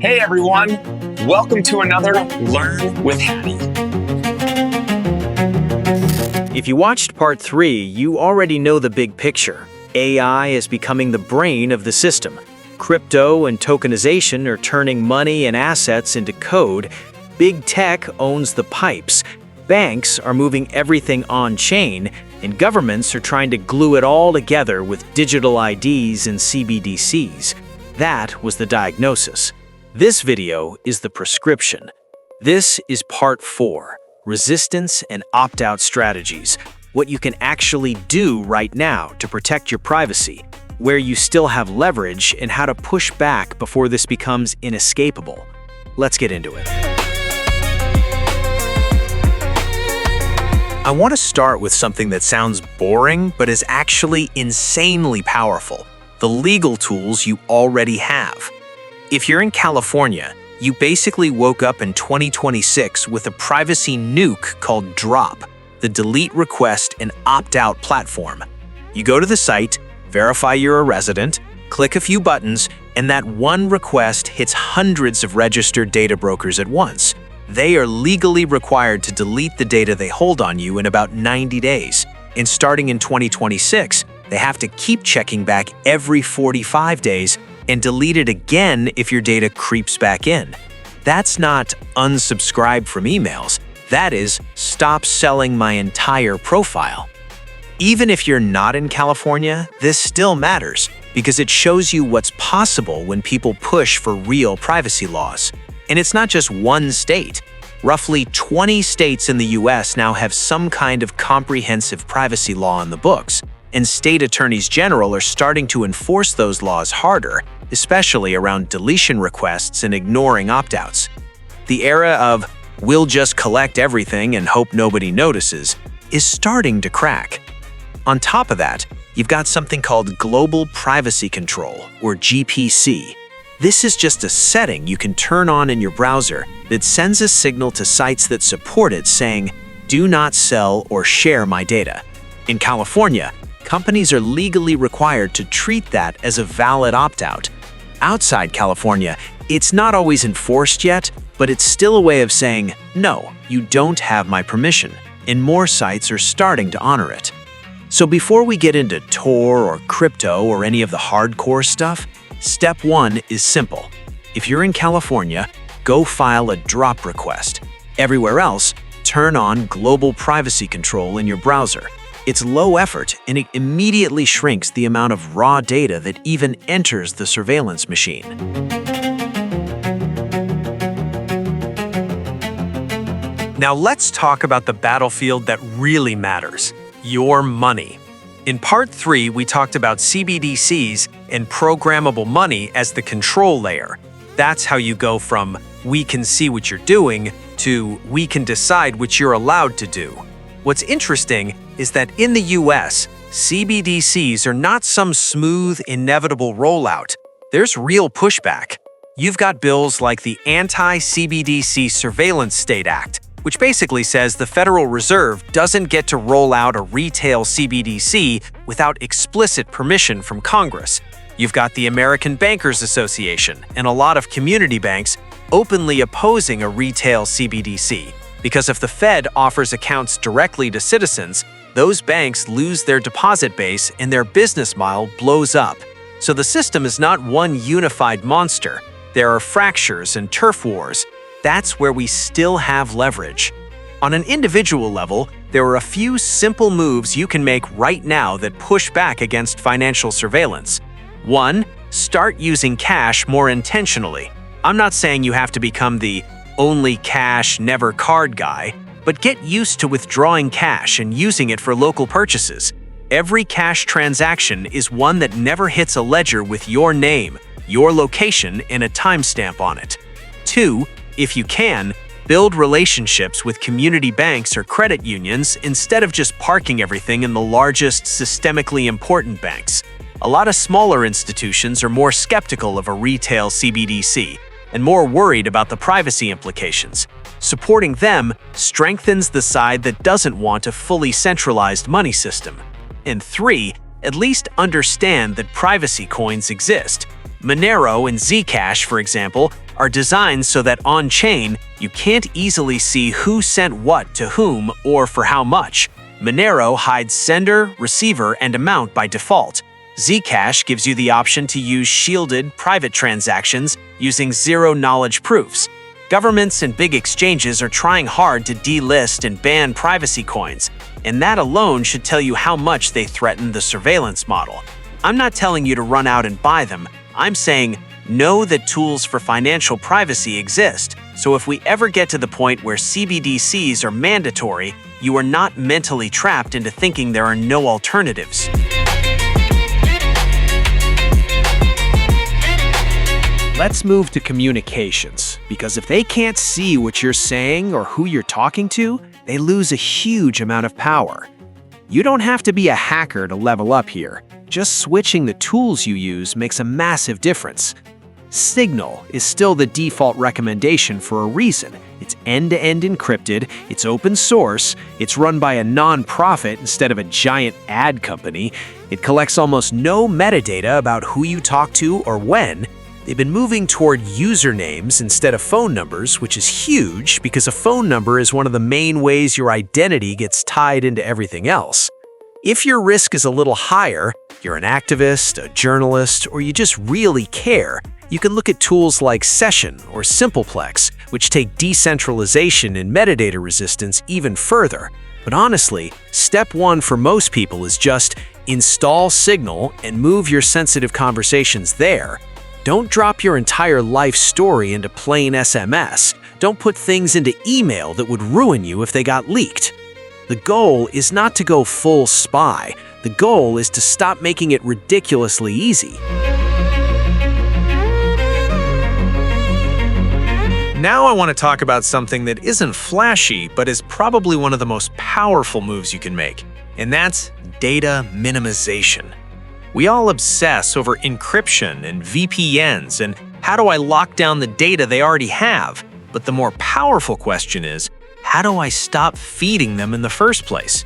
Hey everyone, welcome to another Learn with Hatty. If you watched part 3, you already know the big picture. AI is becoming the brain of the system. Crypto and tokenization are turning money and assets into code. Big tech owns the pipes. Banks are moving everything on-chain, and governments are trying to glue it all together with digital IDs and CBDCs. That was the diagnosis. This video is the prescription. This is part 4, resistance and opt-out strategies, what you can actually do right now to protect your privacy, where you still have leverage, and how to push back before this becomes inescapable. Let's get into it. I want to start with something that sounds boring, but is actually insanely powerful: the legal tools you already have. If you're in California, you basically woke up in 2026 with a privacy nuke called Drop, the delete request and opt-out platform. You go to the site, verify you're a resident, click a few buttons, and that one request hits hundreds of registered data brokers at once. They are legally required to delete the data they hold on you in about 90 days. And starting in 2026, they have to keep checking back every 45 days and delete it again if your data creeps back in. That's not unsubscribe from emails. That is, stop selling my entire profile. Even if you're not in California, this still matters because it shows you what's possible when people push for real privacy laws. And it's not just one state. Roughly 20 states in the US now have some kind of comprehensive privacy law on the books, and state attorneys general are starting to enforce those laws harder, especially around deletion requests and ignoring opt-outs. The era of "we'll just collect everything and hope nobody notices" is starting to crack. On top of that, you've got something called Global Privacy Control, or GPC. This is just a setting you can turn on in your browser that sends a signal to sites that support it saying, "Do not sell or share my data." In California, companies are legally required to treat that as a valid opt-out. Outside California, it's not always enforced yet, but it's still a way of saying, "No, you don't have my permission," and more sites are starting to honor it. So before we get into Tor or crypto or any of the hardcore stuff, step 1 is simple. If you're in California, go file a drop request. Everywhere else, turn on Global Privacy Control in your browser. It's low effort, and it immediately shrinks the amount of raw data that even enters the surveillance machine. Now let's talk about the battlefield that really matters: your money. In part 3, we talked about CBDCs and programmable money as the control layer. That's how you go from "we can see what you're doing" to "we can decide what you're allowed to do." What's interesting is that in the US, CBDCs are not some smooth, inevitable rollout. There's real pushback. You've got bills like the Anti-CBDC Surveillance State Act, which basically says the Federal Reserve doesn't get to roll out a retail CBDC without explicit permission from Congress. You've got the American Bankers Association and a lot of community banks openly opposing a retail CBDC. Because if the Fed offers accounts directly to citizens, those banks lose their deposit base and their business model blows up. So the system is not one unified monster. There are fractures and turf wars. That's where we still have leverage. On an individual level, there are a few simple moves you can make right now that push back against financial surveillance. 1. Start using cash more intentionally. I'm not saying you have to become the only cash, never card guy, but get used to withdrawing cash and using it for local purchases. Every cash transaction is one that never hits a ledger with your name, your location, and a timestamp on it. 2. If you can, build relationships with community banks or credit unions instead of just parking everything in the largest systemically important banks. A lot of smaller institutions are more skeptical of a retail CBDC and more worried about the privacy implications. Supporting them strengthens the side that doesn't want a fully centralized money system. And 3, at least understand that privacy coins exist. Monero and Zcash, for example, are designed so that on-chain, you can't easily see who sent what to whom or for how much. Monero hides sender, receiver, and amount by default. Zcash gives you the option to use shielded, private transactions using zero-knowledge proofs. Governments and big exchanges are trying hard to delist and ban privacy coins, and that alone should tell you how much they threaten the surveillance model. I'm not telling you to run out and buy them. I'm saying know that tools for financial privacy exist, so if we ever get to the point where CBDCs are mandatory, you are not mentally trapped into thinking there are no alternatives. Let's move to communications, because if they can't see what you're saying or who you're talking to, they lose a huge amount of power. You don't have to be a hacker to level up here. Just switching the tools you use makes a massive difference. Signal is still the default recommendation for a reason. It's end-to-end encrypted, it's open source, it's run by a non-profit instead of a giant ad company, it collects almost no metadata about who you talk to or when. They've been moving toward usernames instead of phone numbers, which is huge because a phone number is one of the main ways your identity gets tied into everything else. If your risk is a little higher, you're an activist, a journalist, or you just really care, you can look at tools like Session or Simpleplex, which take decentralization and metadata resistance even further. But honestly, step one for most people is just install Signal and move your sensitive conversations there. Don't drop your entire life story into plain SMS. Don't put things into email that would ruin you if they got leaked. The goal is not to go full spy. The goal is to stop making it ridiculously easy. Now I want to talk about something that isn't flashy, but is probably one of the most powerful moves you can make, and that's data minimization. We all obsess over encryption and VPNs and how do I lock down the data they already have? But the more powerful question is, how do I stop feeding them in the first place?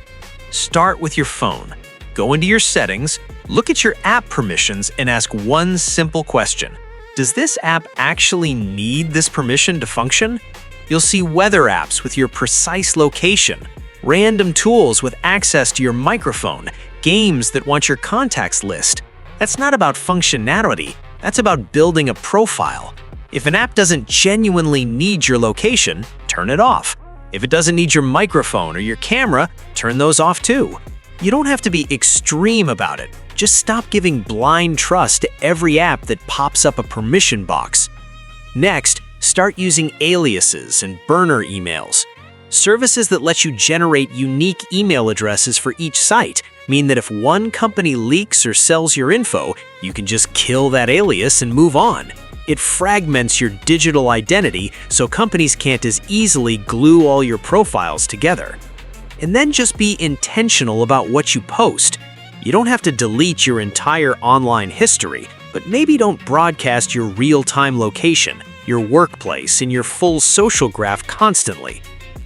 Start with your phone. Go into your settings, look at your app permissions, and ask one simple question. Does this app actually need this permission to function? You'll see weather apps with your precise location, random tools with access to your microphone, games that want your contacts list. That's not about functionality, that's about building a profile. If an app doesn't genuinely need your location, turn it off. If it doesn't need your microphone or your camera, turn those off too. You don't have to be extreme about it. Just stop giving blind trust to every app that pops up a permission box. Next, start using aliases and burner emails. Services that let you generate unique email addresses for each site mean that if one company leaks or sells your info, you can just kill that alias and move on. It fragments your digital identity so companies can't as easily glue all your profiles together. And then just be intentional about what you post. You don't have to delete your entire online history, but maybe don't broadcast your real-time location, your workplace, and your full social graph constantly.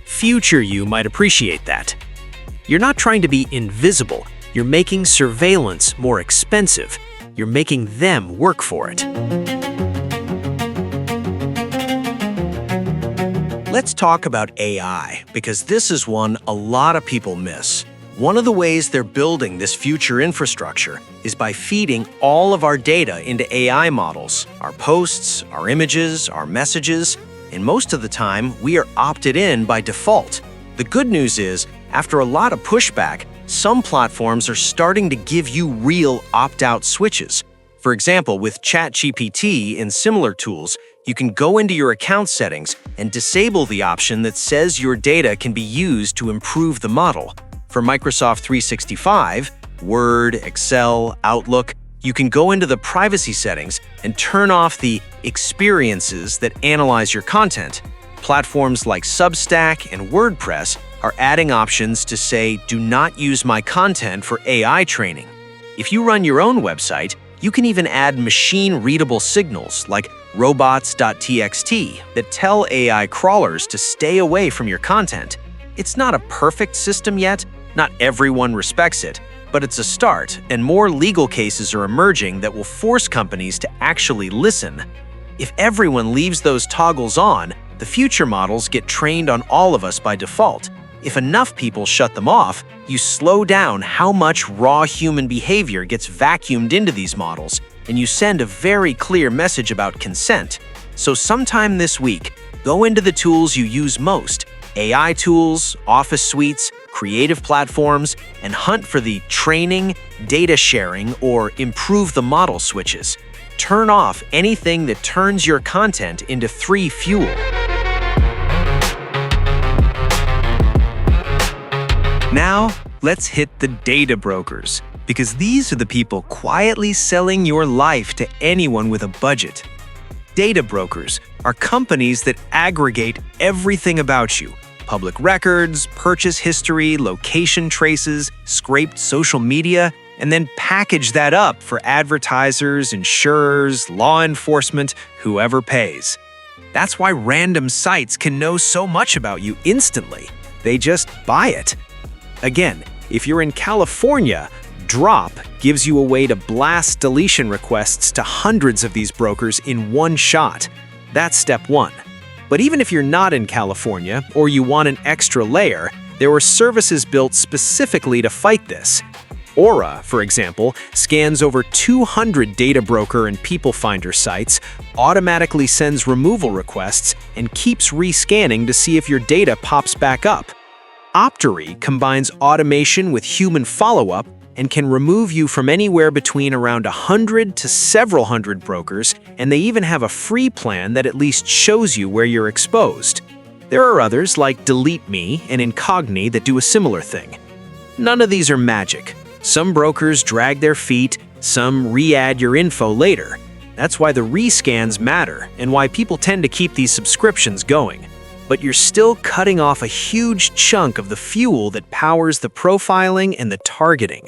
Future you might appreciate that. You're not trying to be invisible. You're making surveillance more expensive. You're making them work for it. Let's talk about AI, because this is one a lot of people miss. One of the ways they're building this future infrastructure is by feeding all of our data into AI models, our posts, our images, our messages, and most of the time, we are opted in by default. The good news is, after a lot of pushback, some platforms are starting to give you real opt-out switches. For example, with ChatGPT and similar tools, you can go into your account settings and disable the option that says your data can be used to improve the model. For Microsoft 365, Word, Excel, Outlook, you can go into the privacy settings and turn off the experiences that analyze your content. Platforms like Substack and WordPress are adding options to say, do not use my content for AI training. If you run your own website, you can even add machine-readable signals like robots.txt that tell AI crawlers to stay away from your content. It's not a perfect system yet, not everyone respects it, but it's a start, and more legal cases are emerging that will force companies to actually listen. If everyone leaves those toggles on, the future models get trained on all of us by default. If enough people shut them off, you slow down how much raw human behavior gets vacuumed into these models, and you send a very clear message about consent. So sometime this week, go into the tools you use most, AI tools, office suites, creative platforms, and hunt for the training, data sharing, or improve the model switches. Turn off anything that turns your content into free fuel. Now, let's hit the data brokers, because these are the people quietly selling your life to anyone with a budget. Data brokers are companies that aggregate everything about you: public records, purchase history, location traces, scraped social media, and then package that up for advertisers, insurers, law enforcement, whoever pays. That's why random sites can know so much about you instantly. They just buy it. Again, if you're in California, Drop gives you a way to blast deletion requests to hundreds of these brokers in one shot. That's step one. But even if you're not in California, or you want an extra layer, there are services built specifically to fight this. Aura, for example, scans over 200 data broker and people finder sites, automatically sends removal requests, and keeps rescanning to see if your data pops back up. Optory combines automation with human follow-up and can remove you from anywhere between around 100 to several hundred brokers, and they even have a free plan that at least shows you where you're exposed. There are others like Delete Me and Incogni that do a similar thing. None of these are magic. Some brokers drag their feet, some re-add your info later. That's why the rescans matter and why people tend to keep these subscriptions going. But you're still cutting off a huge chunk of the fuel that powers the profiling and the targeting.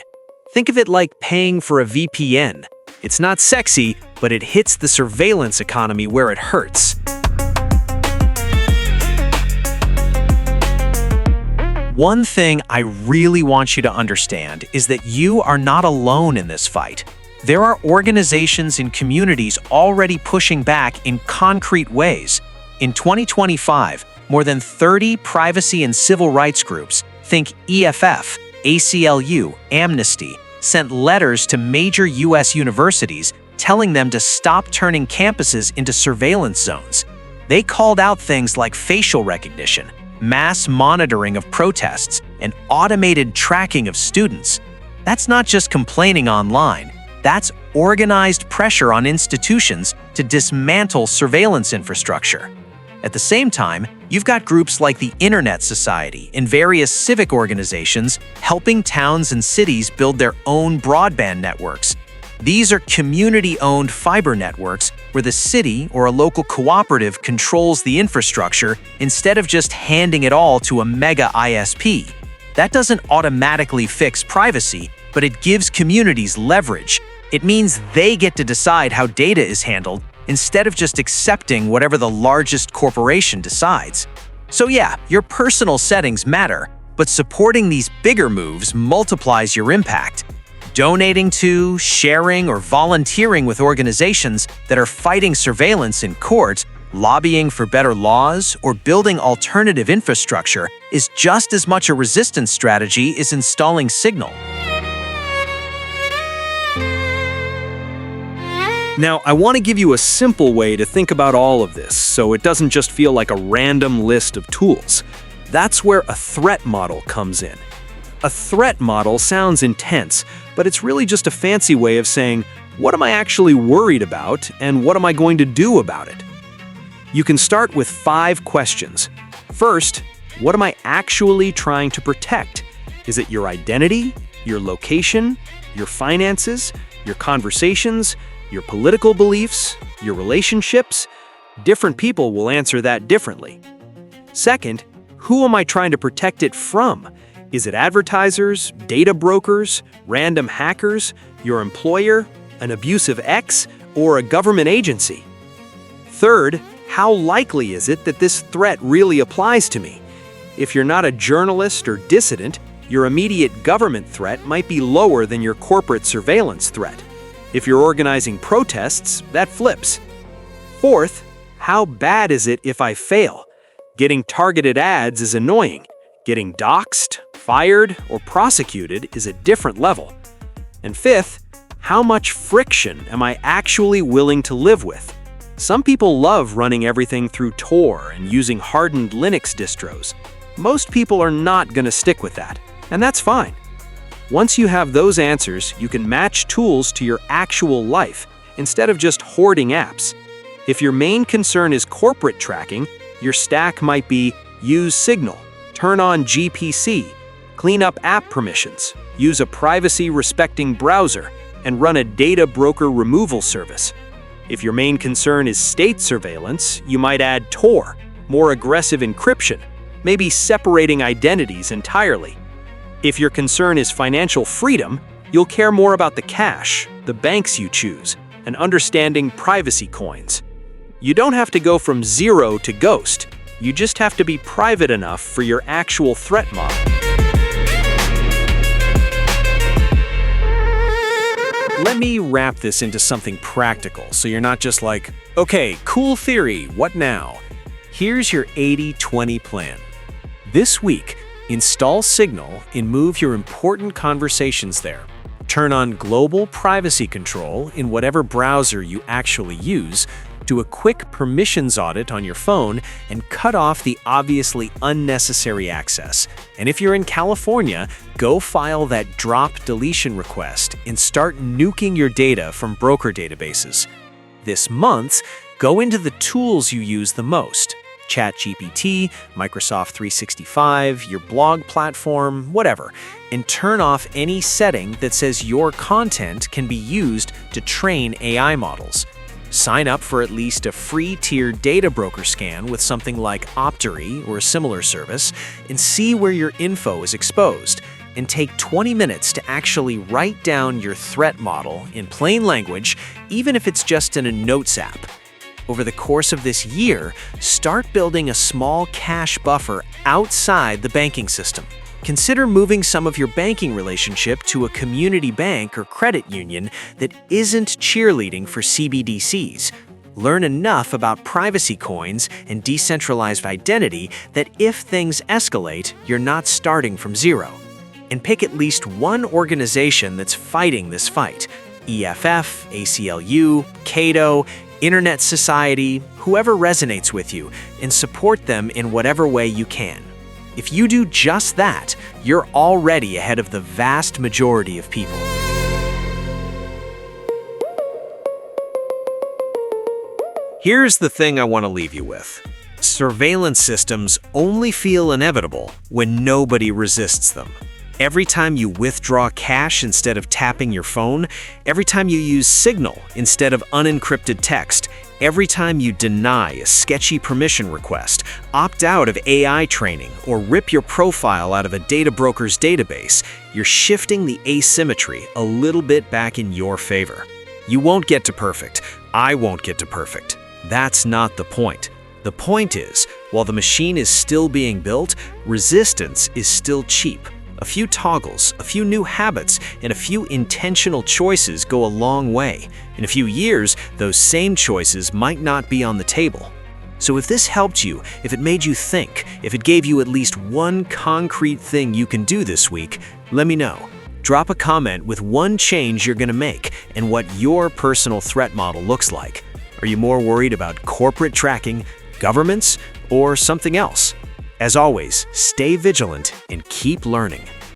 Think of it like paying for a VPN. It's not sexy, but it hits the surveillance economy where it hurts. One thing I really want you to understand is that you are not alone in this fight. There are organizations and communities already pushing back in concrete ways. In 2025, more than 30 privacy and civil rights groups, think EFF, ACLU, Amnesty, sent letters to major US universities telling them to stop turning campuses into surveillance zones. They called out things like facial recognition, mass monitoring of protests, and automated tracking of students. That's not just complaining online. That's organized pressure on institutions to dismantle surveillance infrastructure. At the same time, you've got groups like the Internet Society and various civic organizations helping towns and cities build their own broadband networks. These are community-owned fiber networks where the city or a local cooperative controls the infrastructure instead of just handing it all to a mega ISP. That doesn't automatically fix privacy, but it gives communities leverage. It means they get to decide how data is handled instead of just accepting whatever the largest corporation decides. So yeah, your personal settings matter, but supporting these bigger moves multiplies your impact. Donating to, sharing, or volunteering with organizations that are fighting surveillance in court, lobbying for better laws, or building alternative infrastructure is just as much a resistance strategy as installing Signal. Now, I want to give you a simple way to think about all of this, so it doesn't just feel like a random list of tools. That's where a threat model comes in. A threat model sounds intense, but it's really just a fancy way of saying, what am I actually worried about, and what am I going to do about it? You can start with 5 questions. First, what am I actually trying to protect? Is it your identity, your location, your finances, your conversations, your political beliefs, your relationships? Different people will answer that differently. Second, who am I trying to protect it from? Is it advertisers, data brokers, random hackers, your employer, an abusive ex, or a government agency? Third, how likely is it that this threat really applies to me? If you're not a journalist or dissident, your immediate government threat might be lower than your corporate surveillance threat. If you're organizing protests, that flips. Fourth, how bad is it if I fail? Getting targeted ads is annoying. Getting doxxed, fired, or prosecuted is a different level. And fifth, how much friction am I actually willing to live with? Some people love running everything through Tor and using hardened Linux distros. Most people are not going to stick with that, and that's fine. Once you have those answers, you can match tools to your actual life instead of just hoarding apps. If your main concern is corporate tracking, your stack might be use Signal, turn on gPC, clean up app permissions, use a privacy-respecting browser, and run a data broker removal service. If your main concern is state surveillance, you might add Tor, more aggressive encryption, maybe separating identities entirely. If your concern is financial freedom, you'll care more about the cash, the banks you choose, and understanding privacy coins. You don't have to go from zero to ghost. You just have to be private enough for your actual threat model. Let me wrap this into something practical so you're not just like, okay, cool theory, what now? Here's your 80-20 plan. This week, install Signal and move your important conversations there. Turn on global privacy control in whatever browser you actually use, do a quick permissions audit on your phone, and cut off the obviously unnecessary access. And if you're in California, go file that drop deletion request and start nuking your data from broker databases. This month, go into the tools you use the most. ChatGPT, Microsoft 365, your blog platform, whatever, and turn off any setting that says your content can be used to train AI models. Sign up for at least a free tier data broker scan with something like Optery or a similar service and see where your info is exposed. And take 20 minutes to actually write down your threat model in plain language, even if it's just in a notes app. Over the course of this year, start building a small cash buffer outside the banking system. Consider moving some of your banking relationship to a community bank or credit union that isn't cheerleading for CBDCs. Learn enough about privacy coins and decentralized identity that if things escalate, you're not starting from zero. And pick at least one organization that's fighting this fight. EFF, ACLU, Cato, Internet Society, whoever resonates with you, and support them in whatever way you can. If you do just that, you're already ahead of the vast majority of people. Here's the thing I want to leave you with. Surveillance systems only feel inevitable when nobody resists them. Every time you withdraw cash instead of tapping your phone, every time you use Signal instead of unencrypted text, every time you deny a sketchy permission request, opt out of AI training, or rip your profile out of a data broker's database, you're shifting the asymmetry a little bit back in your favor. You won't get to perfect. I won't get to perfect. That's not the point. The point is, while the machine is still being built, resistance is still cheap. A few toggles, a few new habits, and a few intentional choices go a long way. In a few years, those same choices might not be on the table. So if this helped you, if it made you think, if it gave you at least one concrete thing you can do this week, let me know. Drop a comment with one change you're going to make and what your personal threat model looks like. Are you more worried about corporate tracking, governments, or something else? As always, stay vigilant and keep learning.